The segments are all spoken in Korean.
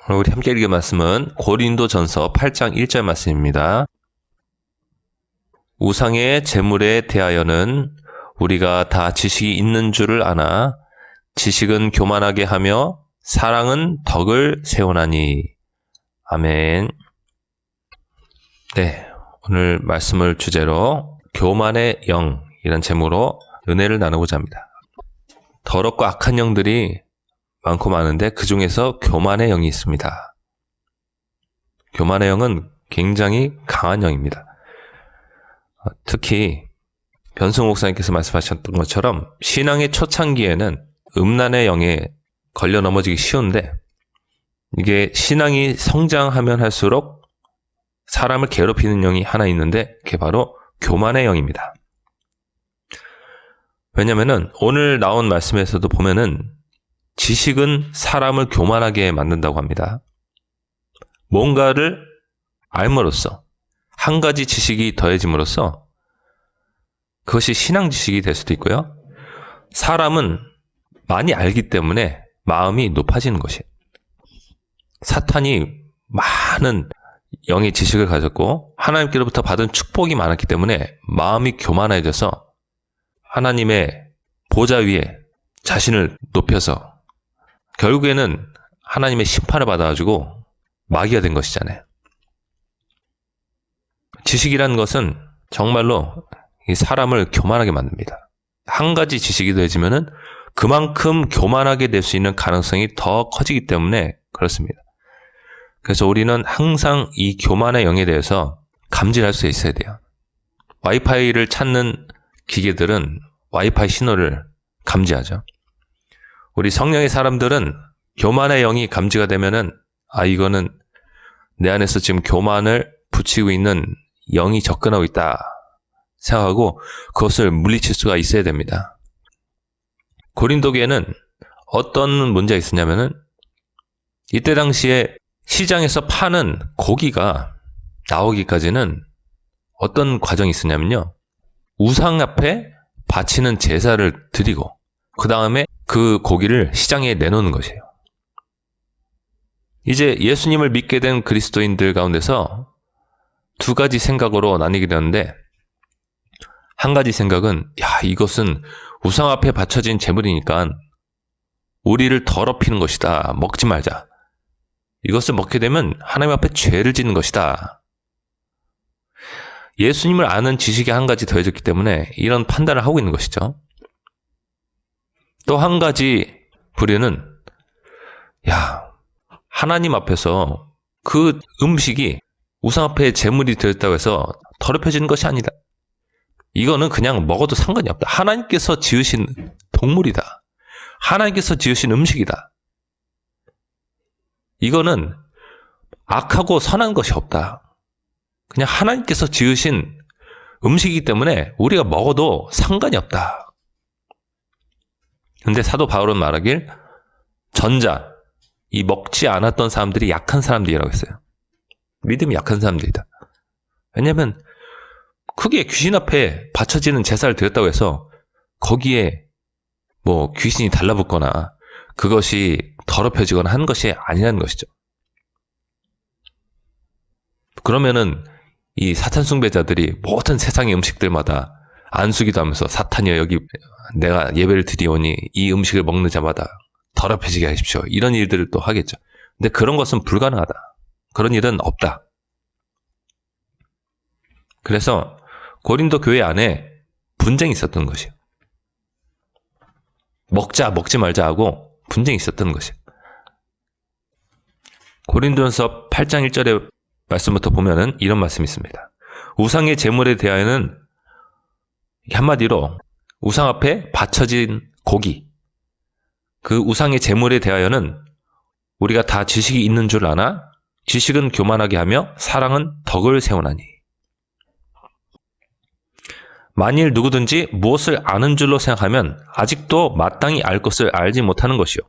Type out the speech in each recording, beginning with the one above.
우리 함께 읽을 말씀은 고린도전서 8장 1절 말씀입니다. 우상의 제물에 대하여는 우리가 다 지식이 있는 줄을 아나 지식은 교만하게 하며 사랑은 덕을 세우나니. 아멘. 네, 오늘 말씀을 주제로 교만의 영이란 제목으로 은혜를 나누고자 합니다. 더럽고 악한 영들이 많고 많은데 그 중에서 교만의 영이 있습니다. 교만의 영은 굉장히 강한 영입니다. 특히 변승호 목사님께서 말씀하셨던 것처럼 신앙의 초창기에는 음란의 영에 걸려 넘어지기 쉬운데 이게 신앙이 성장하면 할수록 사람을 괴롭히는 영이 하나 있는데 그게 바로 교만의 영입니다. 왜냐면은 오늘 나온 말씀에서도 보면은 지식은 사람을 교만하게 만든다고 합니다. 뭔가를 알므로써 한 가지 지식이 더해짐으로써 그것이 신앙 지식이 될 수도 있고요. 사람은 많이 알기 때문에 마음이 높아지는 것이에요. 사탄이 많은 영의 지식을 가졌고 하나님께로부터 받은 축복이 많았기 때문에 마음이 교만해져서 하나님의 보좌 위에 자신을 높여서 결국에는 하나님의 심판을 받아가지고 마귀가 된 것이잖아요. 지식이라는 것은 정말로 이 사람을 교만하게 만듭니다. 한 가지 지식이 더해지면은 그만큼 교만하게 될 수 있는 가능성이 더 커지기 때문에 그렇습니다. 그래서 우리는 항상 이 교만의 영에 대해서 감지할 수 있어야 돼요. 와이파이를 찾는 기계들은 와이파이 신호를 감지하죠. 우리 성령의 사람들은 교만의 영이 감지가 되면은 이거는 내 안에서 지금 교만을 붙이고 있는 영이 접근하고 있다 생각하고 그것을 물리칠 수가 있어야 됩니다. 고린도교회는 어떤 문제가 있었냐면은 이때 당시에 시장에서 파는 고기가 나오기까지는 어떤 과정이 있었냐면요. 우상 앞에 바치는 제사를 드리고 그 다음에 그 고기를 시장에 내놓는 것이에요. 이제 예수님을 믿게 된 그리스도인들 가운데서 두 가지 생각으로 나뉘게 되는데 한 가지 생각은 이것은 우상 앞에 바쳐진 제물이니까 우리를 더럽히는 것이다. 먹지 말자. 이것을 먹게 되면 하나님 앞에 죄를 짓는 것이다. 예수님을 아는 지식이 한 가지 더해졌기 때문에 이런 판단을 하고 있는 것이죠. 또 한 가지 부류는 하나님 앞에서 그 음식이 우상 앞에 제물이 되었다고 해서 더럽혀지는 것이 아니다. 이거는 그냥 먹어도 상관이 없다. 하나님께서 지으신 동물이다. 하나님께서 지으신 음식이다. 이거는 악하고 선한 것이 없다. 그냥 하나님께서 지으신 음식이기 때문에 우리가 먹어도 상관이 없다. 근데 사도 바울은 말하길 전자, 이 먹지 않았던 사람들이 약한 사람들이라고 했어요. 믿음이 약한 사람들이다. 왜냐하면 크게 귀신 앞에 바쳐지는 제사를 드렸다고 해서 거기에 귀신이 달라붙거나 그것이 더럽혀지거나 한 것이 아니라는 것이죠. 그러면은 이 사탄 숭배자들이 모든 세상의 음식들마다 안수기도 하면서 사탄이여 여기 내가 예배를 드리오니 이 음식을 먹는 자마다 더럽혀지게 하십시오. 이런 일들을 또 하겠죠. 근데 그런 것은 불가능하다. 그런 일은 없다. 그래서 고린도 교회 안에 분쟁이 있었던 것이에요. 먹지 말자 하고 분쟁이 있었던 것이에요. 고린도전서 8장 1절의 말씀부터 보면은 이런 말씀이 있습니다. 우상의 제물에 대하여는 한마디로 우상 앞에 바쳐진 고기, 그 우상의 제물에 대하여는 우리가 다 지식이 있는 줄 아나 지식은 교만하게 하며 사랑은 덕을 세우나니. 만일 누구든지 무엇을 아는 줄로 생각하면 아직도 마땅히 알 것을 알지 못하는 것이요.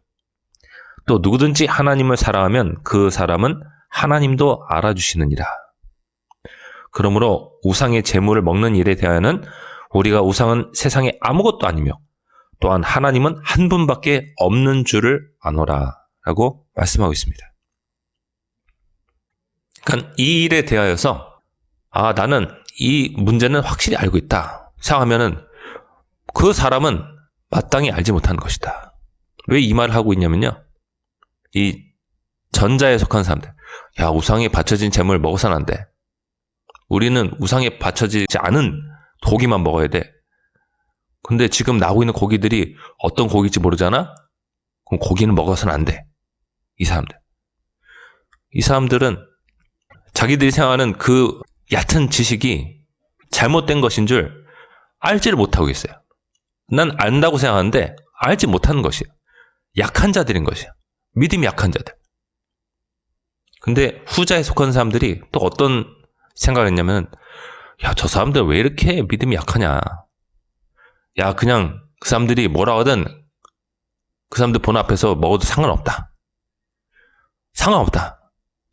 또 누구든지 하나님을 사랑하면 그 사람은 하나님도 알아주시느니라. 그러므로 우상의 제물을 먹는 일에 대하여는 우리가 우상은 세상에 아무것도 아니며 또한 하나님은 한 분밖에 없는 줄을 아노라 라고 말씀하고 있습니다. 그러니까 이 일에 대하여서 나는 이 문제는 확실히 알고 있다 생각하면은 그 사람은 마땅히 알지 못하는 것이다. 왜 이 말을 하고 있냐면요. 이 전자에 속한 사람들. 우상에 바쳐진 재물 먹어서는 안 돼. 우리는 우상에 바쳐지지 않은 고기만 먹어야 돼. 근데 지금 나오고 있는 고기들이 어떤 고기인지 모르잖아? 그럼 고기는 먹어서는 안 돼. 이 사람들은 자기들이 생각하는 그 얕은 지식이 잘못된 것인 줄 알지를 못하고 있어요. 난 안다고 생각하는데 알지 못하는 것이에요. 약한 자들인 것이에요. 믿음이 약한 자들. 근데 후자에 속한 사람들이 또 어떤 생각을 했냐면 저 사람들 왜 이렇게 믿음이 약하냐. 그냥 그 사람들이 뭐라 하든 그 사람들 본 앞에서 먹어도 상관없다.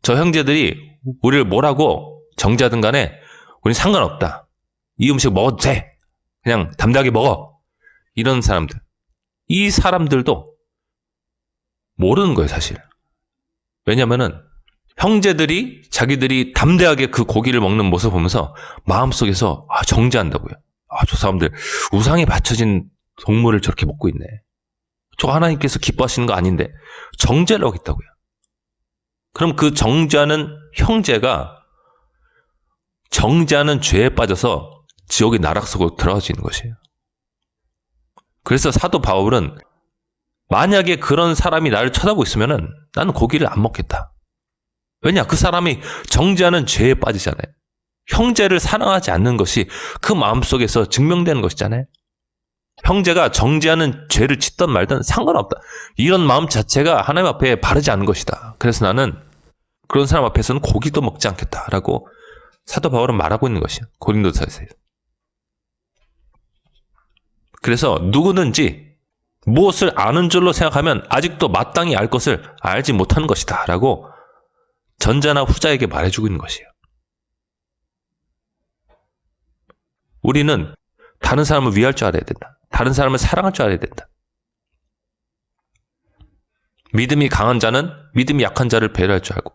저 형제들이 우리를 뭐라고 정죄하든 간에 우린 상관없다. 이 음식 먹어도 돼. 그냥 담대하게 먹어. 이런 사람들. 이 사람들도 모르는 거예요, 사실. 왜냐면은 형제들이 자기들이 담대하게 그 고기를 먹는 모습을 보면서 마음속에서 정죄한다고요. 저 사람들 우상에 바쳐진 동물을 저렇게 먹고 있네. 저 하나님께서 기뻐하시는 거 아닌데 정죄를 하고 있다고요. 그럼 그 정죄하는 형제가 정죄하는 죄에 빠져서 지옥의 나락 속으로 들어갈 수 있는 것이에요. 그래서 사도 바울은 만약에 그런 사람이 나를 쳐다보고 있으면은 나는 고기를 안 먹겠다. 왜냐? 그 사람이 정죄하는 죄에 빠지잖아요. 형제를 사랑하지 않는 것이 그 마음속에서 증명되는 것이잖아요. 형제가 정죄하는 죄를 짓든 말든 상관없다. 이런 마음 자체가 하나님 앞에 바르지 않은 것이다. 그래서 나는 그런 사람 앞에서는 고기도 먹지 않겠다라고 사도 바울은 말하고 있는 것이에요. 고린도서에서. 그래서 누구든지 무엇을 아는 줄로 생각하면 아직도 마땅히 알 것을 알지 못하는 것이다 라고 전자나 후자에게 말해주고 있는 것이에요. 우리는 다른 사람을 위할 줄 알아야 된다. 다른 사람을 사랑할 줄 알아야 된다. 믿음이 강한 자는 믿음이 약한 자를 배려할 줄 알고,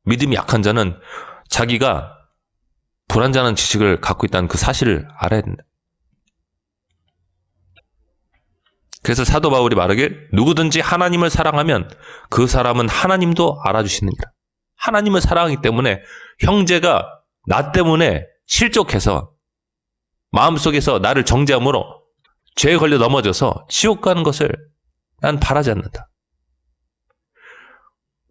믿음이 약한 자는 자기가 불완전한 지식을 갖고 있다는 그 사실을 알아야 된다. 그래서 사도 바울이 말하길 누구든지 하나님을 사랑하면 그 사람은 하나님도 알아주시느니라. 하나님을 사랑하기 때문에 형제가 나 때문에 실족해서 마음속에서 나를 정죄함으로 죄에 걸려 넘어져서 지옥 가는 것을 난 바라지 않는다.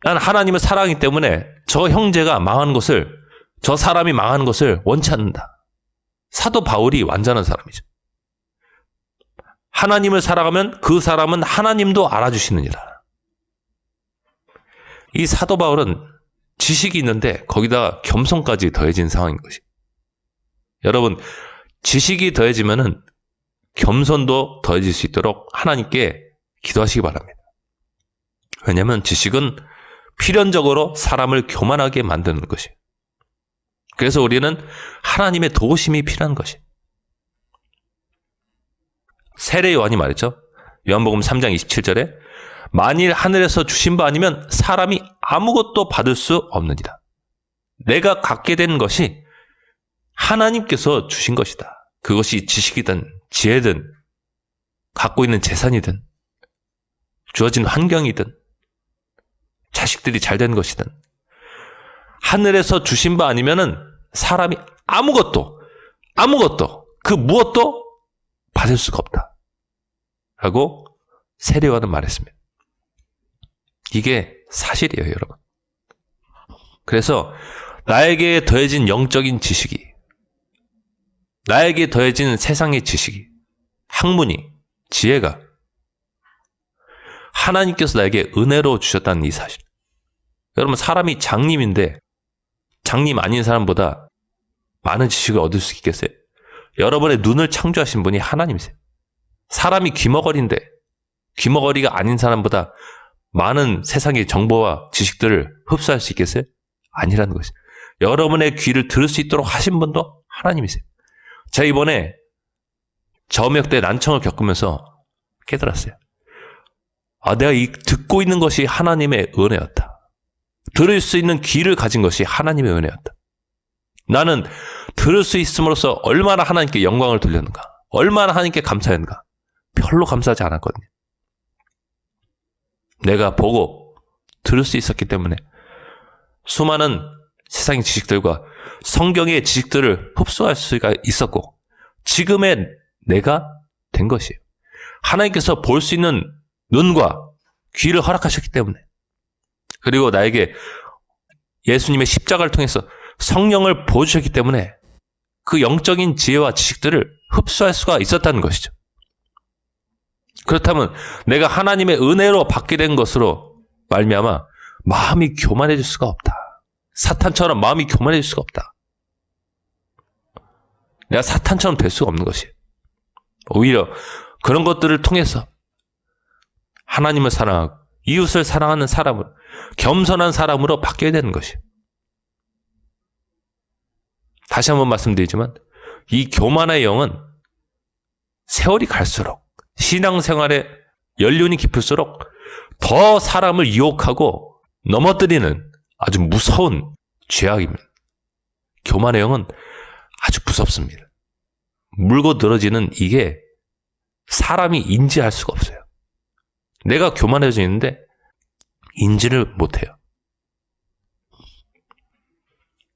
난 하나님을 사랑하기 때문에 저 형제가 망하는 것을, 저 사람이 망하는 것을 원치 않는다. 사도 바울이 완전한 사람이죠. 하나님을 사랑하면 그 사람은 하나님도 알아주시느니라. 이 사도 바울은 지식이 있는데 거기다 겸손까지 더해진 상황인 것이. 여러분, 지식이 더해지면은 겸손도 더해질 수 있도록 하나님께 기도하시기 바랍니다. 왜냐하면 지식은 필연적으로 사람을 교만하게 만드는 것이에요. 그래서 우리는 하나님의 도우심이 필요한 것이에요. 세례 요한이 말했죠. 요한복음 3장 27절에 만일 하늘에서 주신 바 아니면 사람이 아무것도 받을 수 없느니라. 내가 갖게 된 것이 하나님께서 주신 것이다. 그것이 지식이든 지혜든 갖고 있는 재산이든 주어진 환경이든 자식들이 잘 된 것이든 하늘에서 주신 바 아니면은 사람이 아무것도 그 무엇도 받을 수가 없다. 라고 세례 요한은 말했습니다. 이게 사실이에요, 여러분. 그래서 나에게 더해진 영적인 지식이, 나에게 더해진 세상의 지식이, 학문이, 지혜가 하나님께서 나에게 은혜로 주셨다는 이 사실. 여러분, 사람이 장님인데 장님 아닌 사람보다 많은 지식을 얻을 수 있겠어요? 여러분의 눈을 창조하신 분이 하나님이세요. 사람이 귀머거리인데 귀머거리가 아닌 사람보다 많은 세상의 정보와 지식들을 흡수할 수 있겠어요? 아니라는 것이죠. 여러분의 귀를 들을 수 있도록 하신 분도 하나님이세요. 제가 이번에 저명때 난청을 겪으면서 깨달았어요. 내가 듣고 있는 것이 하나님의 은혜였다. 들을 수 있는 귀를 가진 것이 하나님의 은혜였다. 나는 들을 수 있음으로써 얼마나 하나님께 영광을 돌렸는가, 얼마나 하나님께 감사했는가. 별로 감사하지 않았거든요. 내가 보고 들을 수 있었기 때문에 수많은 세상의 지식들과 성경의 지식들을 흡수할 수가 있었고, 지금의 내가 된 것이에요. 하나님께서 볼 수 있는 눈과 귀를 허락하셨기 때문에, 그리고 나에게 예수님의 십자가를 통해서 성령을 보여주셨기 때문에 그 영적인 지혜와 지식들을 흡수할 수가 있었다는 것이죠. 그렇다면 내가 하나님의 은혜로 받게 된 것으로 말미암아 마음이 교만해질 수가 없다. 사탄처럼 마음이 교만해질 수가 없다. 내가 사탄처럼 될 수가 없는 것이에요. 오히려 그런 것들을 통해서 하나님을 사랑하고 이웃을 사랑하는 사람을, 겸손한 사람으로 바뀌어야 되는 것이에요. 다시 한번 말씀드리지만 이 교만의 영은 세월이 갈수록, 신앙생활의 연륜이 깊을수록 더 사람을 유혹하고 넘어뜨리는 아주 무서운 죄악입니다. 교만의 영은 아주 무섭습니다. 물고 늘어지는 이게 사람이 인지할 수가 없어요. 내가 교만해져 있는데 인지를 못해요.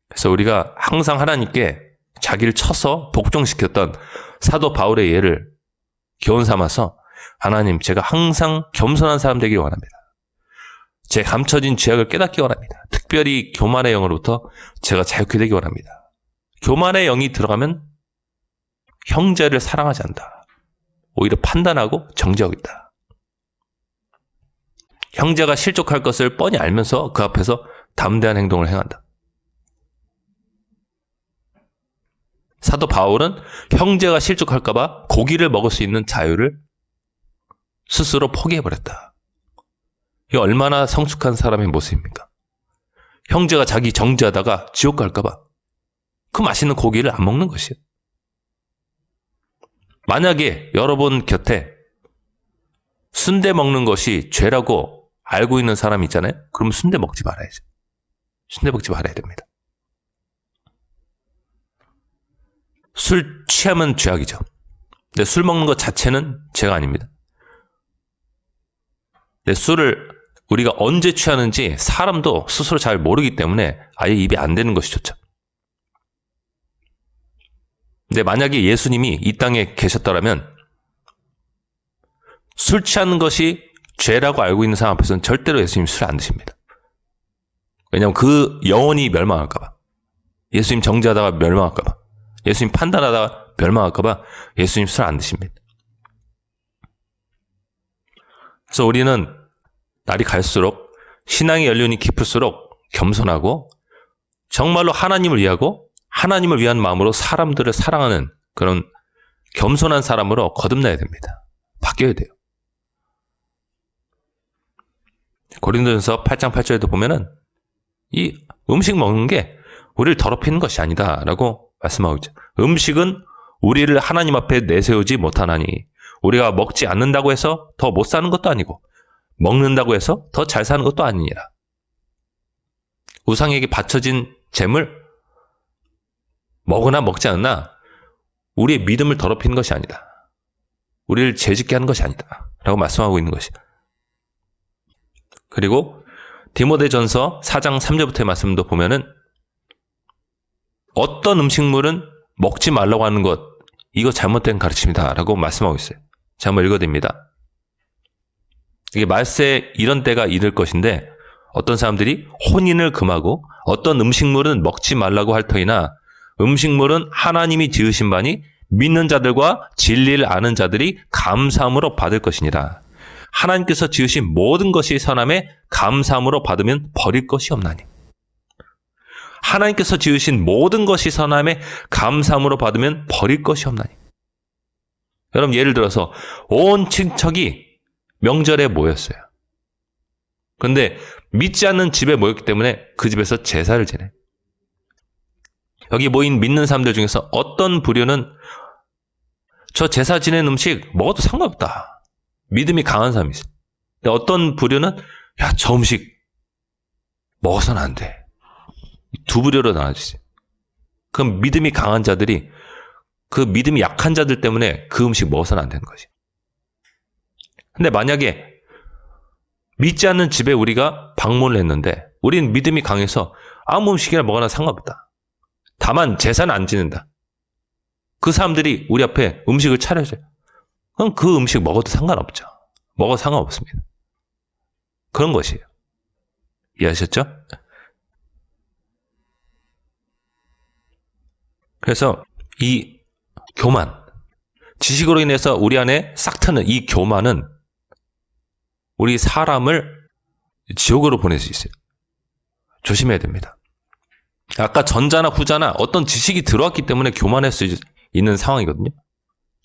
그래서 우리가 항상 하나님께 자기를 쳐서 복종시켰던 사도 바울의 예를 교훈 삼아서, 하나님, 제가 항상 겸손한 사람 되길 원합니다. 제 감춰진 죄악을 깨닫기 원합니다. 특별히 교만의 영으로부터 제가 자유케 되기 원합니다. 교만의 영이 들어가면 형제를 사랑하지 않는다. 오히려 판단하고 정죄하고 있다. 형제가 실족할 것을 뻔히 알면서 그 앞에서 담대한 행동을 행한다. 사도 바울은 형제가 실족할까봐 고기를 먹을 수 있는 자유를 스스로 포기해버렸다. 이게 얼마나 성숙한 사람의 모습입니까? 형제가 자기 정죄하다가 지옥 갈까봐 그 맛있는 고기를 안 먹는 것이에요. 만약에 여러분 곁에 순대 먹는 것이 죄라고 알고 있는 사람이 있잖아요. 그럼 순대 먹지 말아야죠. 순대 먹지 말아야 됩니다. 술 취하면 죄악이죠. 근데 술 먹는 것 자체는 죄가 아닙니다. 근데 술을 우리가 언제 취하는지 사람도 스스로 잘 모르기 때문에 아예 입에 안 대는 것이 좋죠. 근데 만약에 예수님이 이 땅에 계셨더라면 술 취하는 것이 죄라고 알고 있는 사람 앞에서는 절대로 예수님 술 안 드십니다. 왜냐하면 그 영혼이 멸망할까봐, 예수님 정죄하다가 멸망할까봐, 예수님 판단하다가 멸망할까봐 예수님 술 안 드십니다. 그래서 우리는 날이 갈수록 신앙의 연륜이 깊을수록 겸손하고 정말로 하나님을 위하고 하나님을 위한 마음으로 사람들을 사랑하는 그런 겸손한 사람으로 거듭나야 됩니다. 바뀌어야 돼요. 고린도전서 8장 8절에도 보면은 이 음식 먹는 게 우리를 더럽히는 것이 아니다라고 말씀하고 있죠. 음식은 우리를 하나님 앞에 내세우지 못하나니 우리가 먹지 않는다고 해서 더 못 사는 것도 아니고 먹는다고 해서 더 잘 사는 것도 아니니라. 우상에게 바쳐진 재물 먹으나 먹지 않으나 우리의 믿음을 더럽히는 것이 아니다. 우리를 죄짓게 하는 것이 아니다. 라고 말씀하고 있는 것이다. 그리고 디모데전서 4장 3절부터의 말씀도 보면은 어떤 음식물은 먹지 말라고 하는 것, 이거 잘못된 가르침이다 라고 말씀하고 있어요. 자, 한번 읽어드립니다. 이게 말세 이런 때가 이를 것인데 어떤 사람들이 혼인을 금하고 어떤 음식물은 먹지 말라고 할 터이나 음식물은 하나님이 지으신 바니 믿는 자들과 진리를 아는 자들이 감사함으로 받을 것이니라. 하나님께서 지으신 모든 것이 선함에 감사함으로 받으면 버릴 것이 없나니. 하나님께서 지으신 모든 것이 선함에 감사함으로 받으면 버릴 것이 없나니. 여러분, 예를 들어서 온 친척이 명절에 모였어요. 그런데 믿지 않는 집에 모였기 때문에 그 집에서 제사를 지내. 여기 모인 믿는 사람들 중에서 어떤 부류는 저 제사 지낸 음식 먹어도 상관없다. 믿음이 강한 사람이 있어요. 근데 어떤 부류는 야, 저 음식 먹어서는 안 돼. 두 부류로 나눠지지. 그럼 믿음이 강한 자들이 그 믿음이 약한 자들 때문에 그 음식 먹어서는 안 되는 것이. 근데 만약에 믿지 않는 집에 우리가 방문을 했는데 우리는 믿음이 강해서 아무 음식이나 먹어나 상관없다. 다만 제사는 안 지낸다. 그 사람들이 우리 앞에 음식을 차려줘요. 그럼 그 음식 먹어도 상관없죠. 먹어도 상관없습니다. 그런 것이에요. 이해하셨죠? 그래서 이 교만, 지식으로 인해서 우리 안에 싹 트는 이 교만은 우리 사람을 지옥으로 보낼 수 있어요. 조심해야 됩니다. 아까 전자나 후자나 어떤 지식이 들어왔기 때문에 교만할 수 있는 상황이거든요.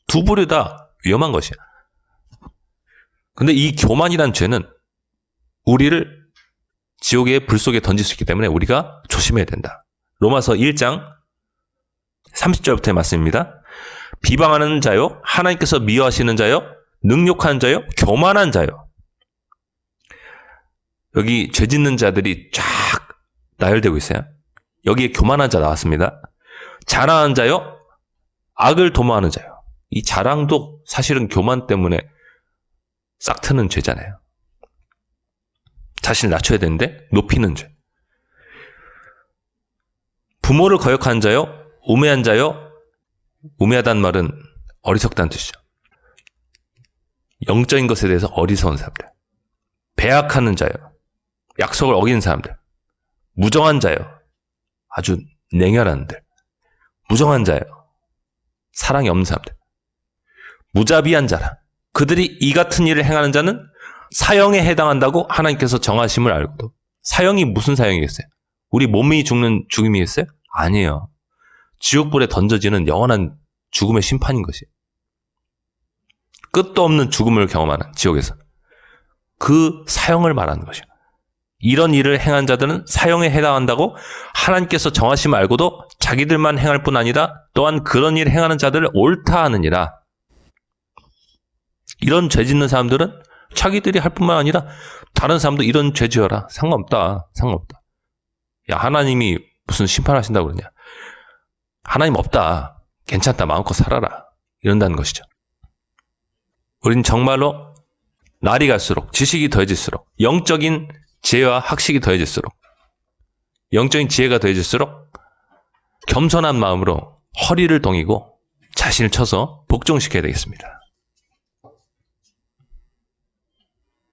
두 부류 다 위험한 것이야. 근데 이 교만이란 죄는 우리를 지옥의 불 속에 던질 수 있기 때문에 우리가 조심해야 된다. 로마서 1장 30절부터의 말씀입니다. 비방하는 자요, 하나님께서 미워하시는 자요, 능욕하는 자요, 교만한 자요. 여기 죄 짓는 자들이 쫙 나열되고 있어요. 여기에 교만한 자 나왔습니다. 자랑하는 자요, 악을 도모하는 자요. 이 자랑도 사실은 교만 때문에 싹 트는 죄잖아요. 자신을 낮춰야 되는데 높이는 죄. 부모를 거역하는 자요, 우매한 자요. 우매하다는 말은 어리석다는 뜻이죠. 영적인 것에 대해서 어리석은 사람들. 배약하는 자요, 약속을 어기는 사람들. 무정한 자요, 아주 냉혈한 자들. 무정한 자요, 사랑이 없는 사람들. 무자비한 자라. 그들이 이 같은 일을 행하는 자는 사형에 해당한다고 하나님께서 정하심을 알고도. 사형이 무슨 사형이겠어요? 우리 몸이 죽는 죽음이겠어요? 아니에요. 지옥불에 던져지는 영원한 죽음의 심판인 것이에요. 끝도 없는 죽음을 경험하는 지옥에서. 그 사형을 말하는 것이에요. 이런 일을 행한 자들은 사형에 해당한다고 하나님께서 정하심을 알고도 자기들만 행할 뿐 아니라 또한 그런 일을 행하는 자들을 옳다 하느니라. 이런 죄 짓는 사람들은 자기들이 할 뿐만 아니라 다른 사람도 이런 죄 지어라. 상관없다. 상관없다. 야, 하나님이 무슨 심판하신다고 그러냐. 하나님 없다. 괜찮다. 마음껏 살아라. 이런다는 것이죠. 우린 정말로 날이 갈수록 지식이 더해질수록 영적인 지혜와 학식이 더해질수록 영적인 지혜가 더해질수록 겸손한 마음으로 허리를 동이고 자신을 쳐서 복종시켜야 되겠습니다.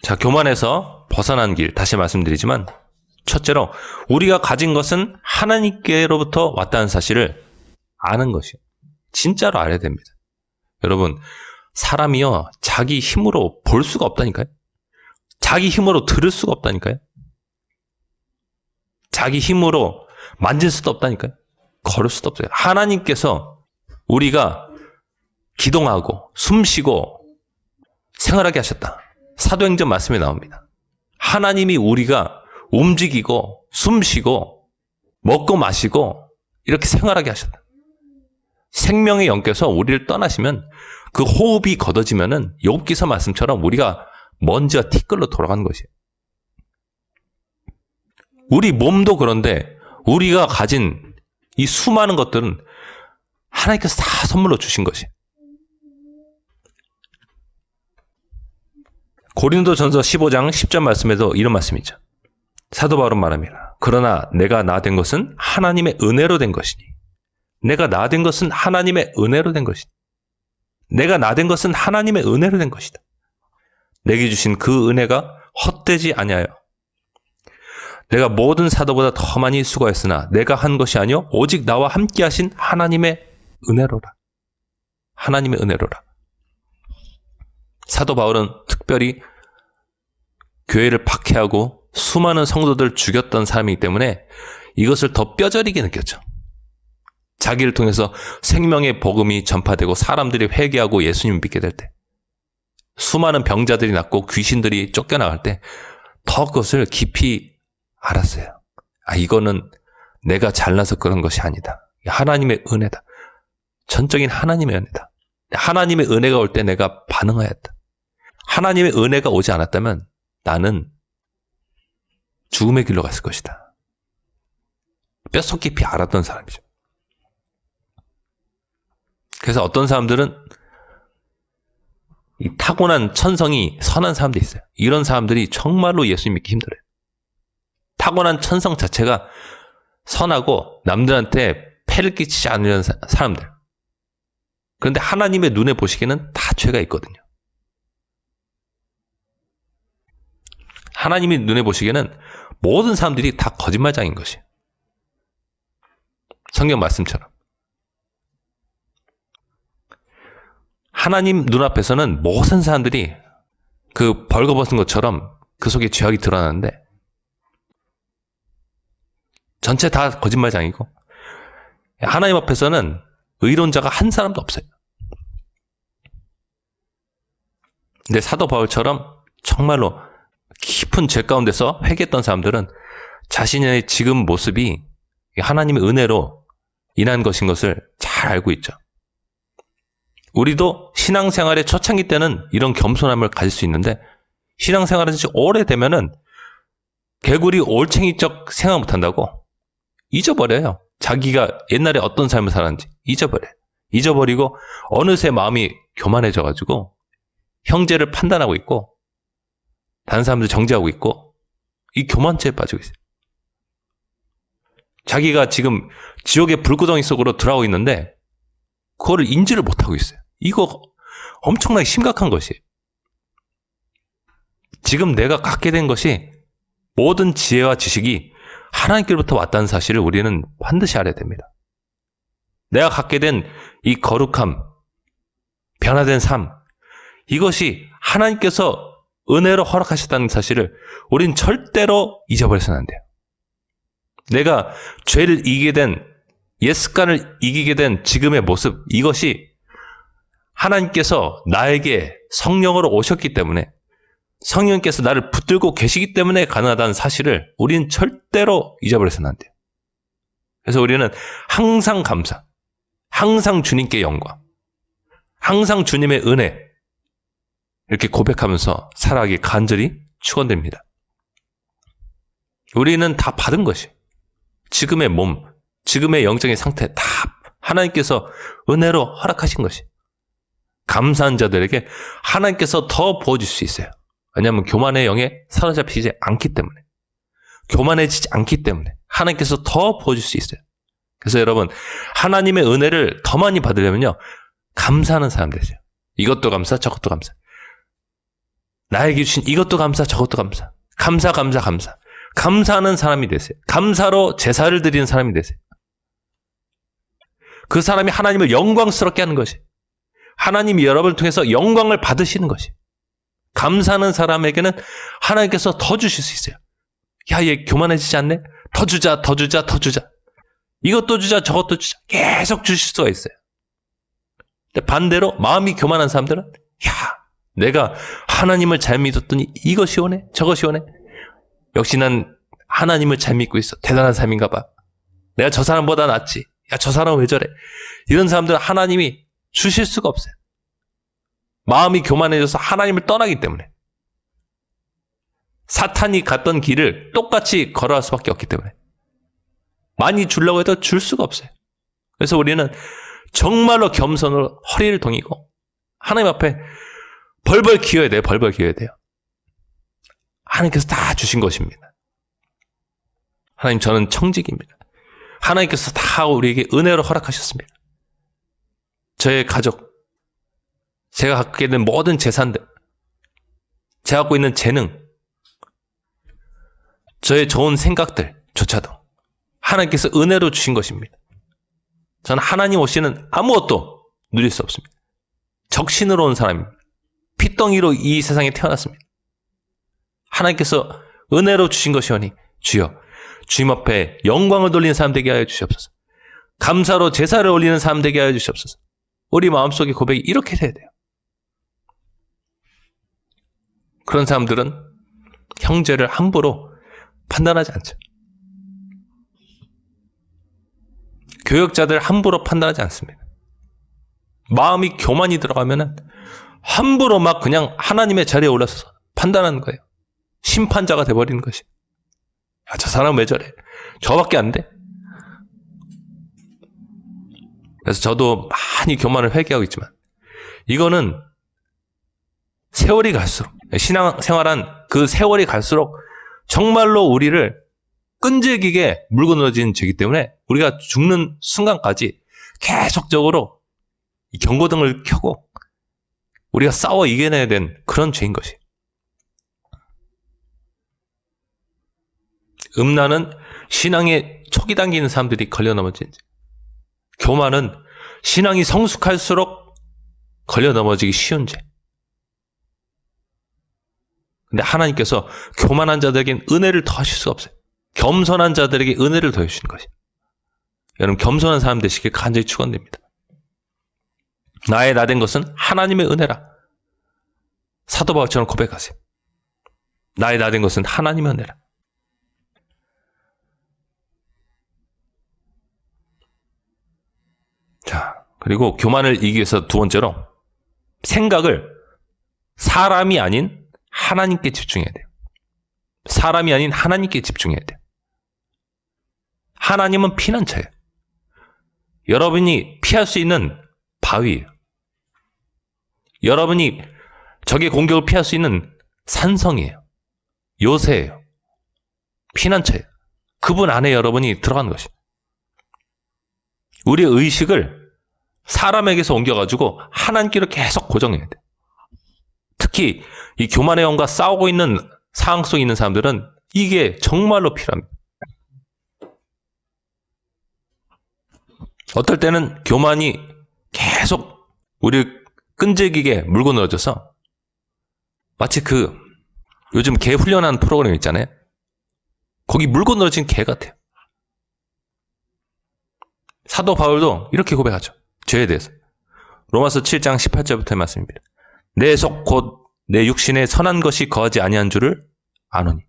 자, 교만에서 벗어난 길 다시 말씀드리지만 첫째로 우리가 가진 것은 하나님께로부터 왔다는 사실을 아는 것이요. 진짜로 알아야 됩니다. 여러분, 사람이요 자기 힘으로 볼 수가 없다니까요. 자기 힘으로 들을 수가 없다니까요. 자기 힘으로 만질 수도 없다니까요. 걸을 수도 없어요. 하나님께서 우리가 기동하고 숨쉬고 생활하게 하셨다. 사도행전 말씀에 나옵니다. 하나님이 우리가 움직이고 숨쉬고 먹고 마시고 이렇게 생활하게 하셨다. 생명의 영께서 우리를 떠나시면 그 호흡이 걷어지면은 욥기서 말씀처럼 우리가 먼지와 티끌로 돌아가는 것이에요. 우리 몸도 그런데 우리가 가진 이 수많은 것들은 하나님께서 다 선물로 주신 것이에요. 고린도전서 15장 10절 말씀에도 이런 말씀이 있죠. 사도 바울은 말합니다. 그러나 내가 나 된 것은 하나님의 은혜로 된 것이니. 내가 나 된 것은 하나님의 은혜로 된 것이니. 내가 나 된 것은 하나님의 은혜로 된 것이다. 내게 주신 그 은혜가 헛되지 아니하여 내가 모든 사도보다 더 많이 수고했으나 내가 한 것이 아니요 오직 나와 함께 하신 하나님의 은혜로라. 하나님의 은혜로라. 사도 바울은 특별히 교회를 박해하고 수많은 성도들 죽였던 사람이기 때문에 이것을 더 뼈저리게 느꼈죠. 자기를 통해서 생명의 복음이 전파되고 사람들이 회개하고 예수님을 믿게 될 때, 수많은 병자들이 낫고 귀신들이 쫓겨나갈 때 더 그것을 깊이 알았어요. 아, 이거는 내가 잘나서 그런 것이 아니다. 하나님의 은혜다. 전적인 하나님의 은혜다. 하나님의 은혜가 올 때 내가 반응하였다. 하나님의 은혜가 오지 않았다면 나는 죽음의 길로 갔을 것이다. 뼛속 깊이 알았던 사람이죠. 그래서 어떤 사람들은 이 타고난 천성이 선한 사람도 있어요. 이런 사람들이 정말로 예수 믿기 힘들어요. 타고난 천성 자체가 선하고 남들한테 폐를 끼치지 않는 사람들. 그런데 하나님의 눈에 보시기에는 다 죄가 있거든요. 하나님의 눈에 보시기에는 모든 사람들이 다 거짓말장인 것이에요. 성경 말씀처럼. 하나님 눈앞에서는 모든 사람들이 그 벌거벗은 것처럼 그 속에 죄악이 드러나는데 전체 다 거짓말장이고 하나님 앞에서는 의론자가 한 사람도 없어요. 근데 사도 바울처럼 정말로 깊은 죄 가운데서 회개했던 사람들은 자신의 지금 모습이 하나님의 은혜로 인한 것인 것을 잘 알고 있죠. 우리도 신앙생활의 초창기 때는 이런 겸손함을 가질 수 있는데 신앙생활은 오래되면은 개구리 올챙이적 생각 못한다고 잊어버려요. 자기가 옛날에 어떤 삶을 살았는지 잊어버려요. 잊어버리고 어느새 마음이 교만해져가지고 형제를 판단하고 있고 다른 사람들 정죄하고 있고 이 교만죄에 빠지고 있어요. 자기가 지금 지옥의 불구덩이 속으로 들어가고 있는데 그거를 인지를 못하고 있어요. 이거 엄청나게 심각한 것이에요. 지금 내가 갖게 된 것이 모든 지혜와 지식이 하나님께로부터 왔다는 사실을 우리는 반드시 알아야 됩니다. 내가 갖게 된 이 거룩함, 변화된 삶, 이것이 하나님께서 은혜로 허락하셨다는 사실을 우린 절대로 잊어버려서는 안 돼요. 내가 죄를 이기게 된, 옛 습관을 이기게 된 지금의 모습, 이것이 하나님께서 나에게 성령으로 오셨기 때문에 성령께서 나를 붙들고 계시기 때문에 가능하다는 사실을 우리는 절대로 잊어버려서는 안 돼요. 그래서 우리는 항상 감사, 항상 주님께 영광, 항상 주님의 은혜 이렇게 고백하면서 살아가기 간절히 축원됩니다. 우리는 다 받은 것이 지금의 몸, 지금의 영적인 상태 다 하나님께서 은혜로 허락하신 것이 감사한 자들에게 하나님께서 더 부어줄 수 있어요. 왜냐하면 교만의 영에 사로잡히지 않기 때문에 교만해지지 않기 때문에 하나님께서 더 부어줄 수 있어요. 그래서 여러분 하나님의 은혜를 더 많이 받으려면요 감사하는 사람 되세요. 이것도 감사 저것도 감사 나에게 주신 이것도 감사 저것도 감사 감사 감사하는 사람이 되세요. 감사로 제사를 드리는 사람이 되세요. 그 사람이 하나님을 영광스럽게 하는 것이 하나님이 여러분을 통해서 영광을 받으시는 것이 감사하는 사람에게는 하나님께서 더 주실 수 있어요. 야, 얘 교만해지지 않네? 더 주자. 이것도 주자, 저것도 주자. 계속 주실 수가 있어요. 근데 반대로 마음이 교만한 사람들은 야, 내가 하나님을 잘 믿었더니 이것이 오네, 저것이 오네. 역시 난 하나님을 잘 믿고 있어. 대단한 삶인가 봐. 내가 저 사람보다 낫지. 야, 저 사람은 왜 저래? 이런 사람들은 하나님이 주실 수가 없어요. 마음이 교만해져서 하나님을 떠나기 때문에 사탄이 갔던 길을 똑같이 걸어갈 수밖에 없기 때문에 많이 주려고 해도 줄 수가 없어요. 그래서 우리는 정말로 겸손으로 허리를 동이고 하나님 앞에 벌벌 기어야 돼요. 벌벌 기어야 돼요. 하나님께서 다 주신 것입니다. 하나님 저는 청직입니다. 하나님께서 다 우리에게 은혜로 허락하셨습니다. 저의 가족, 제가 갖게 된 모든 재산들, 제가 갖고 있는 재능, 저의 좋은 생각들조차도 하나님께서 은혜로 주신 것입니다. 저는 하나님 없이는 아무것도 누릴 수 없습니다. 적신으로 온 사람입니다. 핏덩이로 이 세상에 태어났습니다. 하나님께서 은혜로 주신 것이오니 주여 주님 앞에 영광을 돌리는 사람 되게 하여 주시옵소서. 감사로 제사를 올리는 사람 되게 하여 주시옵소서. 우리 마음속의 고백이 이렇게 돼야 돼요. 그런 사람들은 형제를 함부로 판단하지 않죠. 교역자들 함부로 판단하지 않습니다. 마음이 교만이 들어가면은 함부로 막 그냥 하나님의 자리에 올라서서 판단하는 거예요. 심판자가 돼버리는 것이. 저 사람은 왜 저래? 저밖에 안 돼? 그래서 저도 많이 교만을 회개하고 있지만 이거는 세월이 갈수록 신앙생활한 그 세월이 갈수록 정말로 우리를 끈질기게 물고 늘어지는 죄이기 때문에 우리가 죽는 순간까지 계속적으로 이 경고등을 켜고 우리가 싸워 이겨내야 된 그런 죄인 것이. 음란은 신앙에 촉이 당기는 사람들이 걸려 넘어지는 죄. 교만은 신앙이 성숙할수록 걸려 넘어지기 쉬운 죄. 근데 하나님께서 교만한 자들에겐 은혜를 더하실 수가 없어요. 겸손한 자들에게 은혜를 더해주시는 것이에요. 여러분 겸손한 사람 되시길 간절히 축원드립니다. 나의 나된 것은 하나님의 은혜라. 사도 바울처럼 고백하세요. 나의 나된 것은 하나님의 은혜라. 자, 그리고 교만을 이기기 위해서 두 번째로 생각을 사람이 아닌 하나님께 집중해야 돼요. 사람이 아닌 하나님께 집중해야 돼요. 하나님은 피난처예요. 여러분이 피할 수 있는 바위예요. 여러분이 적의 공격을 피할 수 있는 산성이에요. 요새예요. 피난처예요. 그분 안에 여러분이 들어가는 것이에요. 우리의 의식을 사람에게서 옮겨가지고 하나님께로 계속 고정해야 돼요. 특히 이 교만의 영과 싸우고 있는 상황 속에 있는 사람들은 이게 정말로 필요합니다. 어떨 때는 교만이 계속 우리를 끈질기게 물고 늘어져서 마치 요즘 개 훈련하는 프로그램 있잖아요. 거기 물고 늘어진 개 같아요. 사도 바울도 이렇게 고백하죠. 죄에 대해서. 로마서 7장 18절부터의 말씀입니다. 내 속 곧 내 육신에 선한 것이 거하지 아니한 줄을 아노니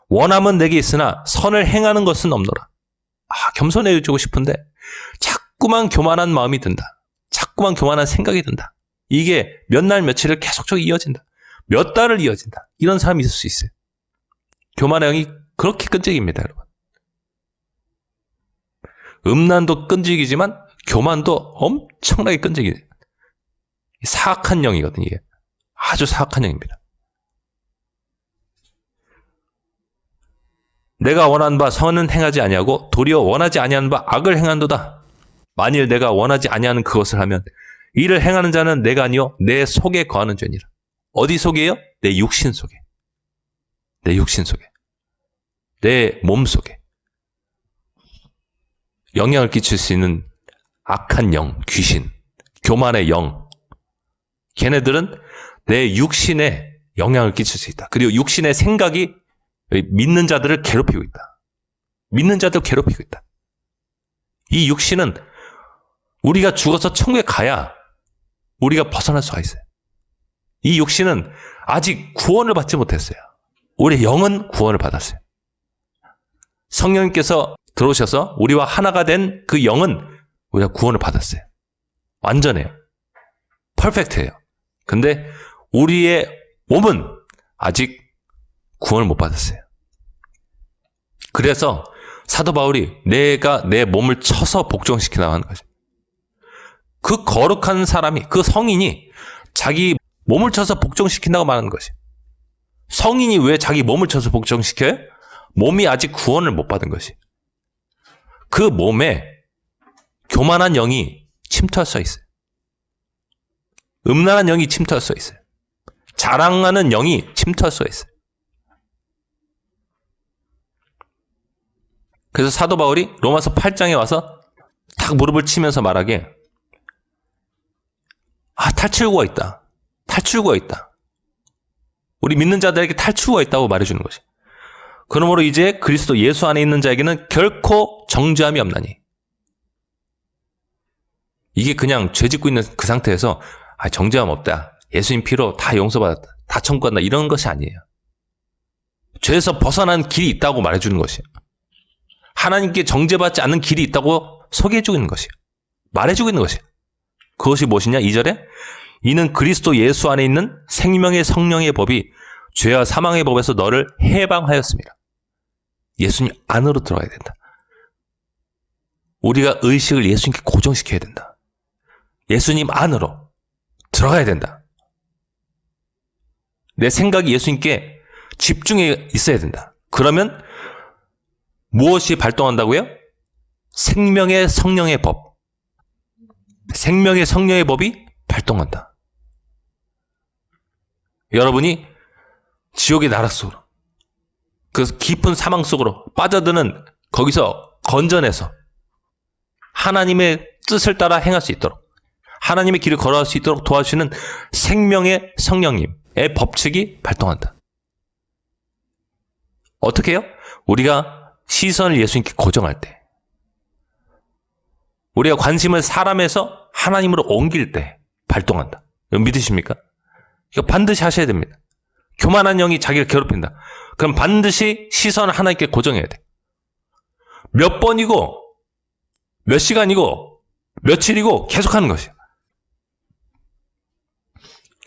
원함은 내게 있으나 선을 행하는 것은 없노라. 겸손해지고 싶은데 자꾸만 교만한 마음이 든다. 자꾸만 교만한 생각이 든다. 이게 몇 날 며칠을 계속적으로 이어진다. 몇 달을 이어진다. 이런 사람이 있을 수 있어요. 교만의 영이 그렇게 끈질깁니다, 여러분. 음란도 끈질기지만 교만도 엄청나게 끈질겨요. 사악한 영이거든요. 이게. 아주 사악한 영입니다. 내가 원하는 바 선은 행하지 아니하고 도리어 원하지 아니하는 바 악을 행한도다. 만일 내가 원하지 아니하는 그것을 하면 이를 행하는 자는 내가 아니요 내 속에 거하는 죄니라. 어디 속에요? 내 육신 속에. 내 육신 속에. 내 몸 속에. 영향을 끼칠 수 있는 악한 영, 귀신, 교만의 영. 걔네들은 내 육신에 영향을 끼칠 수 있다. 그리고 육신의 생각이 믿는 자들을 괴롭히고 있다. 믿는 자들을 괴롭히고 있다. 이 육신은 우리가 죽어서 천국에 가야 우리가 벗어날 수가 있어요. 이 육신은 아직 구원을 받지 못했어요. 우리 영은 구원을 받았어요. 성령님께서 들어오셔서 우리와 하나가 된 그 영은 우리가 구원을 받았어요. 완전해요. 퍼펙트해요. 근데 우리의 몸은 아직 구원을 못 받았어요. 그래서 사도 바울이 내가 내 몸을 쳐서 복종시키라고 하는 거죠. 그 거룩한 사람이, 그 성인이 자기 몸을 쳐서 복종시킨다고 말하는 것이. 성인이 왜 자기 몸을 쳐서 복종시켜요? 몸이 아직 구원을 못 받은 것이. 그 몸에 교만한 영이 침투할 수 있어요. 음란한 영이 침투할 수 있어요. 자랑하는 영이 침투할 수 있어요. 그래서 사도 바울이 로마서 8장에 와서 딱 무릎을 치면서 말하기에 탈출구가 있다. 탈출구가 있다. 우리 믿는 자들에게 탈출구가 있다고 말해주는 것이. 그러므로 이제 그리스도 예수 안에 있는 자에게는 결코 정죄함이 없나니. 이게 그냥 죄 짓고 있는 그 상태에서 정죄함 없다. 예수님 피로 다 용서받았다. 다 천국 간다. 이런 것이 아니에요. 죄에서 벗어난 길이 있다고 말해주는 것이에요. 하나님께 정죄받지 않는 길이 있다고 소개해주고 있는 것이에요. 말해주고 있는 것이에요. 그것이 무엇이냐? 2절에 이는 그리스도 예수 안에 있는 생명의 성령의 법이 죄와 사망의 법에서 너를 해방하였습니다. 예수님 안으로 들어가야 된다. 우리가 의식을 예수님께 고정시켜야 된다. 예수님 안으로 들어가야 된다. 내 생각이 예수님께 집중해 있어야 된다. 그러면 무엇이 발동한다고요? 생명의 성령의 법. 생명의 성령의 법이 발동한다. 여러분이 지옥의 나라 속으로, 그 깊은 사망 속으로 빠져드는 거기서 건져내서 하나님의 뜻을 따라 행할 수 있도록, 하나님의 길을 걸어갈 수 있도록 도와주시는 생명의 성령님의 법칙이 발동한다. 어떻게 해요? 우리가 시선을 예수님께 고정할 때, 우리가 관심을 사람에서 하나님으로 옮길 때 발동한다. 믿으십니까? 이거 반드시 하셔야 됩니다. 교만한 영이 자기를 괴롭힌다. 그럼 반드시 시선을 하나님께 고정해야 돼. 몇 번이고 몇 시간이고 며칠이고 계속하는 것이야.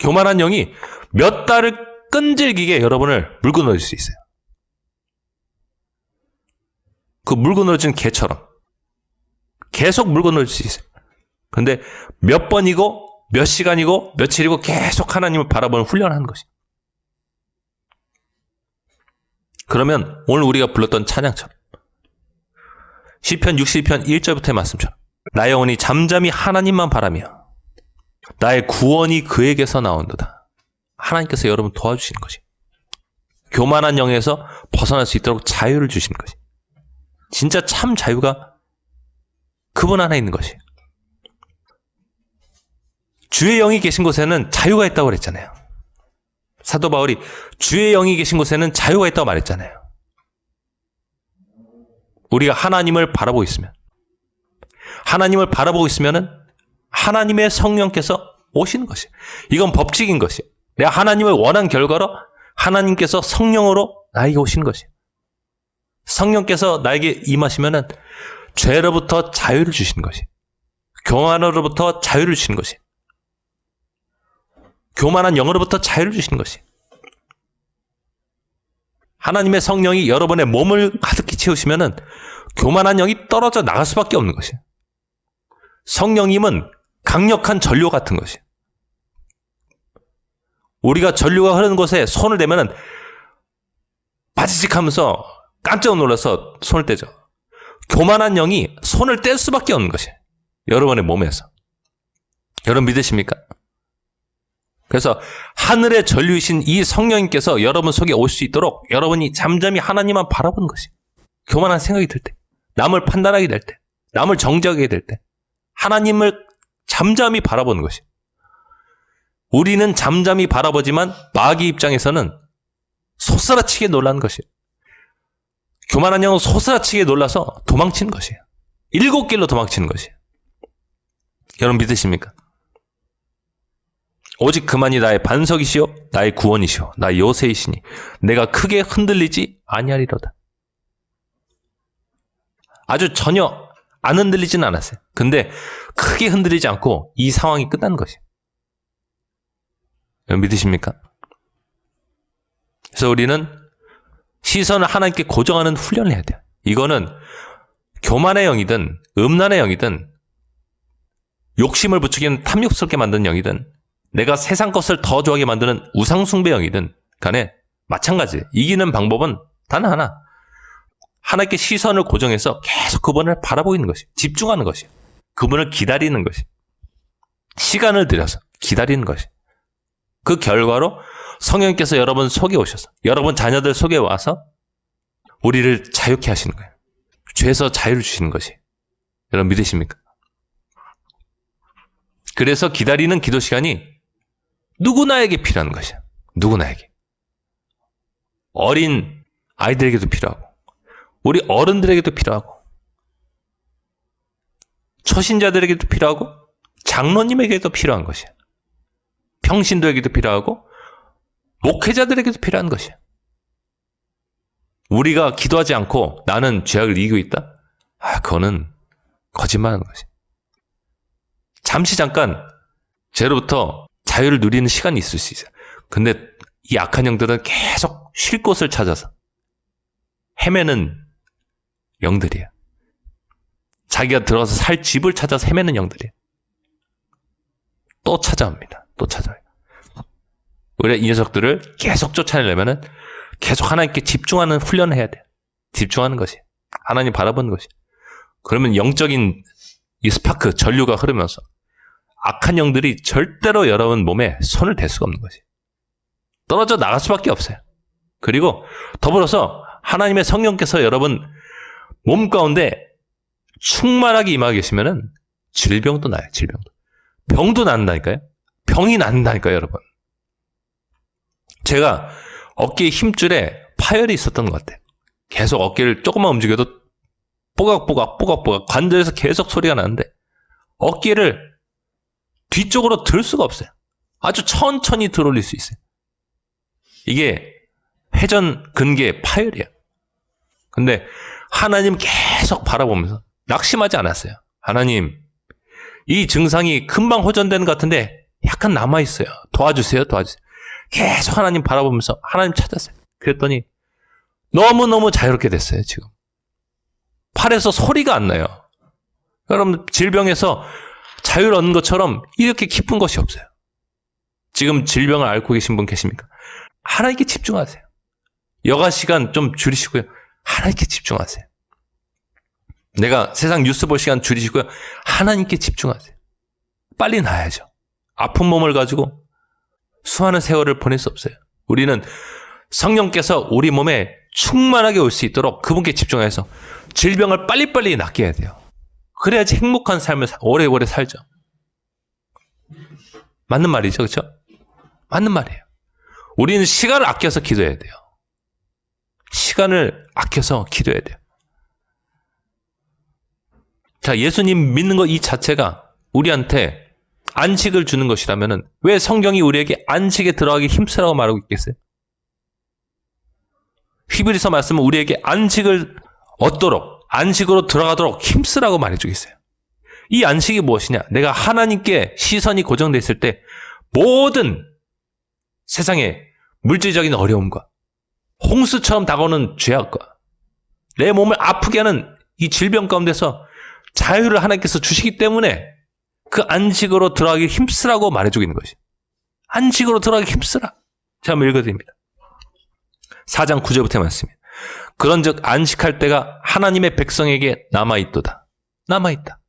교만한 영이 몇 달을 끈질기게 여러분을 물고 넣을 수 있어요. 그 물고 넣어진 개처럼 계속 물고 넣을 수 있어요. 근데 몇 번이고 몇 시간이고 며칠이고 계속 하나님을 바라보는 훈련을 하는 것이에요. 그러면 오늘 우리가 불렀던 찬양처럼 시편 60편 1절부터의 말씀처럼 나의 영혼이 잠잠히 하나님만 바라며 나의 구원이 그에게서 나온도다. 하나님께서 여러분 도와주시는 것이, 교만한 영에서 벗어날 수 있도록 자유를 주시는 것이, 진짜 참 자유가 그분 안에 있는 것이. 주의 영이 계신 곳에는 자유가 있다고 그랬잖아요. 사도 바울이 주의 영이 계신 곳에는 자유가 있다고 말했잖아요. 우리가 하나님을 바라보고 있으면, 하나님을 바라보고 있으면은 하나님의 성령께서 오시는 것이에요. 이건 법칙인 것이에요. 내가 하나님을 원한 결과로 하나님께서 성령으로 나에게 오시는 것이에요. 성령께서 나에게 임하시면은 죄로부터 자유를 주시는 것이에요. 교만으로부터 자유를 주시는 것이에요. 교만한 영으로부터 자유를 주시는 것이에요. 하나님의 성령이 여러분의 몸을 가득히 채우시면은 교만한 영이 떨어져 나갈 수밖에 없는 것이에요. 성령님은 강력한 전류 같은 것이에요. 우리가 전류가 흐르는 곳에 손을 대면은 바지직 하면서 깜짝 놀라서 손을 떼죠. 교만한 영이 손을 뗄 수밖에 없는 것이에요. 여러분의 몸에서. 여러분 믿으십니까? 그래서 하늘의 전류이신 이 성령님께서 여러분 속에 올 수 있도록 여러분이 잠잠히 하나님만 바라보는 것이에요. 교만한 생각이 들 때, 남을 판단하게 될 때, 남을 정죄하게 될 때 하나님을 잠잠히 바라보는 것이에요. 우리는 잠잠히 바라보지만 마귀 입장에서는 소스라치게 놀라는 것이에요. 교만한 영은 소스라치게 놀라서 도망치는 것이에요. 7길로 도망치는 것이에요. 여러분 믿으십니까? 오직 그만이 나의 반석이시요 나의 구원이시요 나의 요새이시니 내가 크게 흔들리지 아니하리로다. 아주 전혀 안 흔들리지는 않았어요. 근데 크게 흔들리지 않고 이 상황이 끝나는 것이에요. 여러분 믿으십니까? 그래서 우리는 시선을 하나님께 고정하는 훈련을 해야 돼요. 이거는 교만의 영이든 음란의 영이든 욕심을 부추기는 탐욕스럽게 만드는 영이든 내가 세상 것을 더 좋아하게 만드는 우상숭배 영이든 간에 마찬가지예요. 이기는 방법은 단 하나. 하나님께 시선을 고정해서 계속 그분을 바라보고 있는 것이에요. 집중하는 것이에요. 그분을 기다리는 것이에요. 시간을 들여서 기다리는 것이에요. 그 결과로 성령께서 여러분 속에 오셔서 여러분 자녀들 속에 와서 우리를 자유케 하시는 거예요. 죄에서 자유를 주시는 것이에요. 여러분 믿으십니까? 그래서 기다리는 기도 시간이 누구나에게 필요한 것이야. 누구나에게. 어린 아이들에게도 필요하고 우리 어른들에게도 필요하고 초신자들에게도 필요하고 장로님에게도 필요한 것이야. 평신도에게도 필요하고 목회자들에게도 필요한 것이야. 우리가 기도하지 않고 나는 죄악을 이기고 있다? 그거는 거짓말하는 것이야. 잠시 잠깐 죄로부터 자유를 누리는 시간이 있을 수 있어요. 근데 이 악한 영들은 계속 쉴 곳을 찾아서 헤매는 영들이에요. 자기가 들어가서 살 집을 찾아서 헤매는 영들이에요. 또 찾아옵니다. 또 찾아와요. 우리가 이 녀석들을 계속 쫓아내려면은 계속 하나님께 집중하는 훈련을 해야 돼요. 집중하는 것이. 하나님 바라보는 것이. 그러면 영적인 이 스파크, 전류가 흐르면서 악한 영들이 절대로 여러분 몸에 손을 댈 수가 없는 것이. 떨어져 나갈 수밖에 없어요. 그리고 더불어서 하나님의 성령께서 여러분 몸 가운데 충만하게 임하고 계시면은 질병도 나요. 질병도. 병도 낫는다니까요. 병이 낫는다니까요, 여러분. 제가 어깨에 힘줄에 파열이 있었던 것 같아요. 계속 어깨를 조금만 움직여도 뽀각뽀각 관절에서 계속 소리가 나는데 어깨를 뒤쪽으로 들 수가 없어요. 아주 천천히 들어올릴 수 있어요. 이게 회전 근개 파열이에요. 근데 하나님 계속 바라보면서 낙심하지 않았어요. 하나님, 이 증상이 금방 호전되는 것 같은데 약간 남아있어요. 도와주세요. 계속 하나님 바라보면서 하나님 찾았어요. 그랬더니 너무너무 자유롭게 됐어요, 지금. 팔에서 소리가 안 나요. 여러분, 질병에서 자유를 얻는 것처럼 이렇게 기쁜 것이 없어요. 지금 질병을 앓고 계신 분 계십니까? 하나님께 집중하세요. 여가 시간 좀 줄이시고요. 하나님께 집중하세요. 내가 세상 뉴스 볼 시간 줄이시고요. 하나님께 집중하세요. 빨리 나아야죠. 아픈 몸을 가지고 수많은 세월을 보낼 수 없어요. 우리는 성령께서 우리 몸에 충만하게 올 수 있도록 그분께 집중해서 질병을 빨리빨리 낫게 해야 돼요. 그래야지 행복한 삶을 오래오래 살죠. 맞는 말이죠. 그렇죠? 맞는 말이에요. 우리는 시간을 아껴서 기도해야 돼요. 시간을 아껴서 기도해야 돼요. 자, 예수님 믿는 것 이 자체가 우리한테 안식을 주는 것이라면 왜 성경이 우리에게 안식에 들어가기 힘쓰라고 말하고 있겠어요? 히브리서 말씀은 우리에게 안식을 얻도록, 안식으로 들어가도록 힘쓰라고 말해주겠어요. 이 안식이 무엇이냐? 내가 하나님께 시선이 고정되어 있을 때 모든 세상의 물질적인 어려움과 홍수처럼 다가오는 죄악과 내 몸을 아프게 하는 이 질병 가운데서 자유를 하나님께서 주시기 때문에 그 안식으로 들어가기 힘쓰라고 말해주고 있는 것이. 안식으로 들어가기 힘쓰라. 제가 한번 읽어드립니다. 4장 9절부터 말씀입니다. 그런즉 안식할 때가 하나님의 백성에게 남아있도다. 남아있다.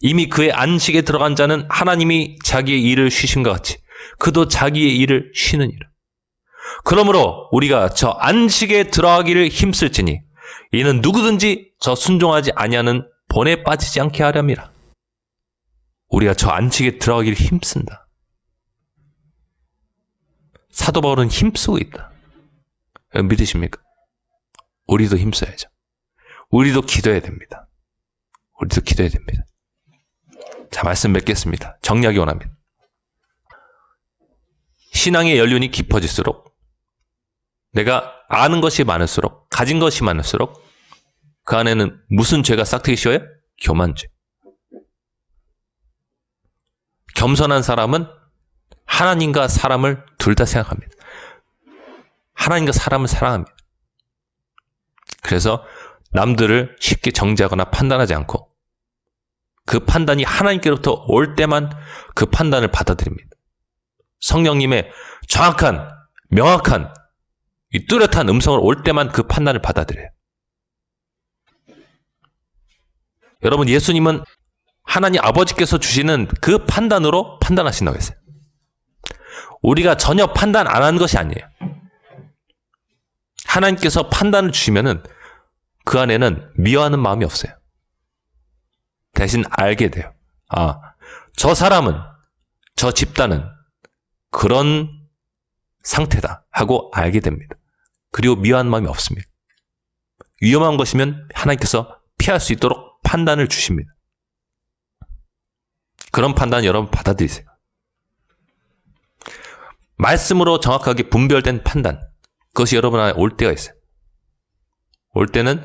이미 그의 안식에 들어간 자는 하나님이 자기의 일을 쉬심과 같이 그도 자기의 일을 쉬느니라. 그러므로 우리가 저 안식에 들어가기를 힘쓸지니 이는 누구든지 저 순종하지 아니하는 본에 빠지지 않게 하렴이라. 우리가 저 안식에 들어가기를 힘쓴다. 사도 바울은 힘쓰고 있다. 믿으십니까? 우리도 힘써야죠. 우리도 기도해야 됩니다. 우리도 기도해야 됩니다. 자, 말씀 맺겠습니다. 정리하기 원합니다. 신앙의 연륜이 깊어질수록 내가 아는 것이 많을수록 가진 것이 많을수록 그 안에는 무슨 죄가 싹트기 쉬워요? 교만죄. 겸손한 사람은 하나님과 사람을 둘 다 생각합니다. 하나님과 사람을 사랑합니다. 그래서 남들을 쉽게 정죄하거나 판단하지 않고 그 판단이 하나님께로부터 올 때만 그 판단을 받아들입니다. 성령님의 정확한, 명확한, 이 뚜렷한 음성을 올 때만 그 판단을 받아들여요. 여러분, 예수님은 하나님 아버지께서 주시는 그 판단으로 판단하신다고 했어요. 우리가 전혀 판단 안 한 것이 아니에요. 하나님께서 판단을 주시면은 그 안에는 미워하는 마음이 없어요. 대신 알게 돼요. 아, 저 사람은, 저 집단은 그런 상태다 하고 알게 됩니다. 그리고 미워하는 마음이 없습니다. 위험한 것이면 하나님께서 피할 수 있도록 판단을 주십니다. 그런 판단 여러분 받아들이세요. 말씀으로 정확하게 분별된 판단, 그것이 여러분 안에 올 때가 있어요. 올 때는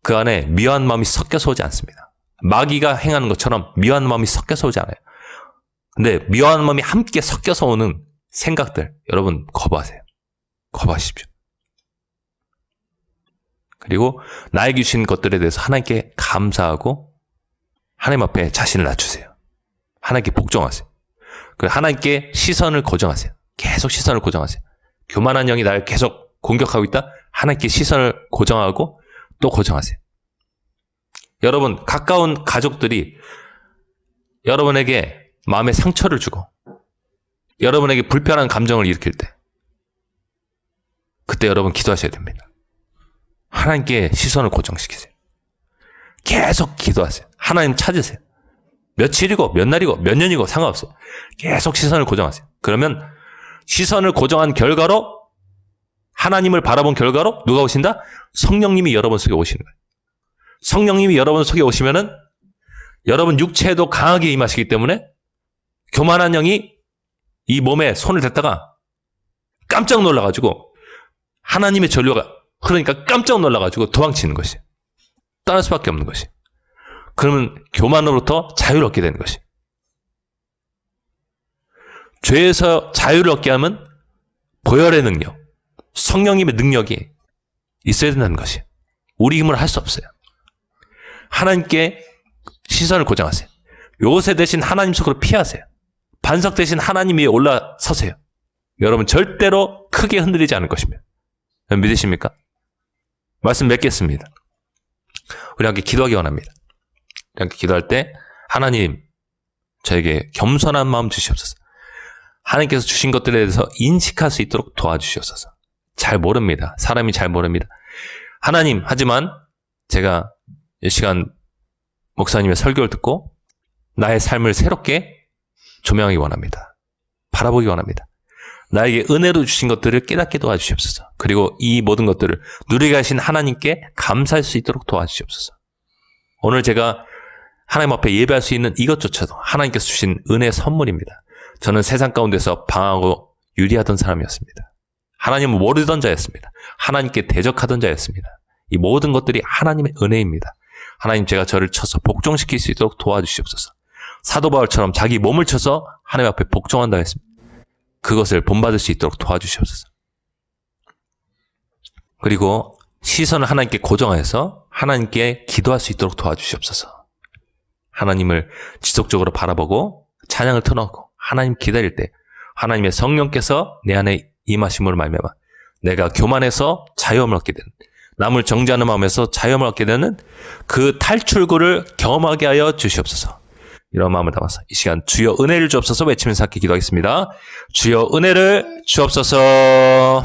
그 안에 미워한 마음이 섞여서 오지 않습니다. 마귀가 행하는 것처럼 미워한 마음이 섞여서 오지 않아요. 근데 미워한 마음이 함께 섞여서 오는 생각들 여러분 거부하세요. 거부하십시오. 그리고 나에게 주신 것들에 대해서 하나님께 감사하고 하나님 앞에 자신을 낮추세요. 하나님께 복종하세요. 그리고 하나님께 시선을 고정하세요. 계속 시선을 고정하세요. 교만한 영이 나를 계속 공격하고 있다? 하나님께 시선을 고정하고 또 고정하세요. 여러분, 가까운 가족들이 여러분에게 마음에 상처를 주고 여러분에게 불편한 감정을 일으킬 때 그때 여러분 기도하셔야 됩니다. 하나님께 시선을 고정시키세요. 계속 기도하세요. 하나님 찾으세요. 며칠이고 몇 날이고 몇 년이고 상관없어요. 계속 시선을 고정하세요. 그러면 시선을 고정한 결과로 하나님을 바라본 결과로 누가 오신다? 성령님이 여러분 속에 오시는 거예요. 성령님이 여러분 속에 오시면은 여러분 육체에도 강하게 임하시기 때문에 교만한 영이 이 몸에 손을 댔다가 깜짝 놀라가지고 하나님의 전류가 그러니까 깜짝 놀라가지고 도망치는 것이 떠날 수밖에 없는 것이 그러면 교만으로부터 자유를 얻게 되는 것이 죄에서 자유를 얻게 하면 보혈의 능력 성령님의 능력이 있어야 된다는 것이 우리 힘으로 할 수 없어요. 하나님께 시선을 고정하세요. 요새 대신 하나님 속으로 피하세요. 반석 대신 하나님 위에 올라서세요. 여러분 절대로 크게 흔들리지 않을 것입니다. 믿으십니까? 말씀 맺겠습니다. 우리 함께 기도하기 원합니다. 우리 함께 기도할 때 하나님 저에게 겸손한 마음 주시옵소서. 하나님께서 주신 것들에 대해서 인식할 수 있도록 도와주시옵소서. 잘 모릅니다. 사람이 잘 모릅니다. 하나님 하지만 제가 이 시간 목사님의 설교를 듣고 나의 삶을 새롭게 조명하기 원합니다. 바라보기 원합니다. 나에게 은혜로 주신 것들을 깨닫게 도와주시옵소서. 그리고 이 모든 것들을 누리게 하신 하나님께 감사할 수 있도록 도와주시옵소서. 오늘 제가 하나님 앞에 예배할 수 있는 이것조차도 하나님께서 주신 은혜의 선물입니다. 저는 세상 가운데서 방황하고 유리하던 사람이었습니다. 하나님을 모르던 자였습니다. 하나님께 대적하던 자였습니다. 이 모든 것들이 하나님의 은혜입니다. 하나님 제가 저를 쳐서 복종시킬 수 있도록 도와주시옵소서. 사도 바울처럼 자기 몸을 쳐서 하나님 앞에 복종한다 했습니다. 그것을 본받을 수 있도록 도와주시옵소서. 그리고 시선을 하나님께 고정해서 하나님께 기도할 수 있도록 도와주시옵소서. 하나님을 지속적으로 바라보고 찬양을 틀어놓고 하나님 기다릴 때 하나님의 성령께서 내 안에 임하심으로 말미암아 내가 교만해서 자유함을 얻게 되는 남을 정죄하는 마음에서 자유함을 얻게 되는 그 탈출구를 경험하게 하여 주시옵소서. 이런 마음을 담아서 이 시간 주여 은혜를 주옵소서 외치면서 함께 기도하겠습니다. 주여 은혜를 주옵소서.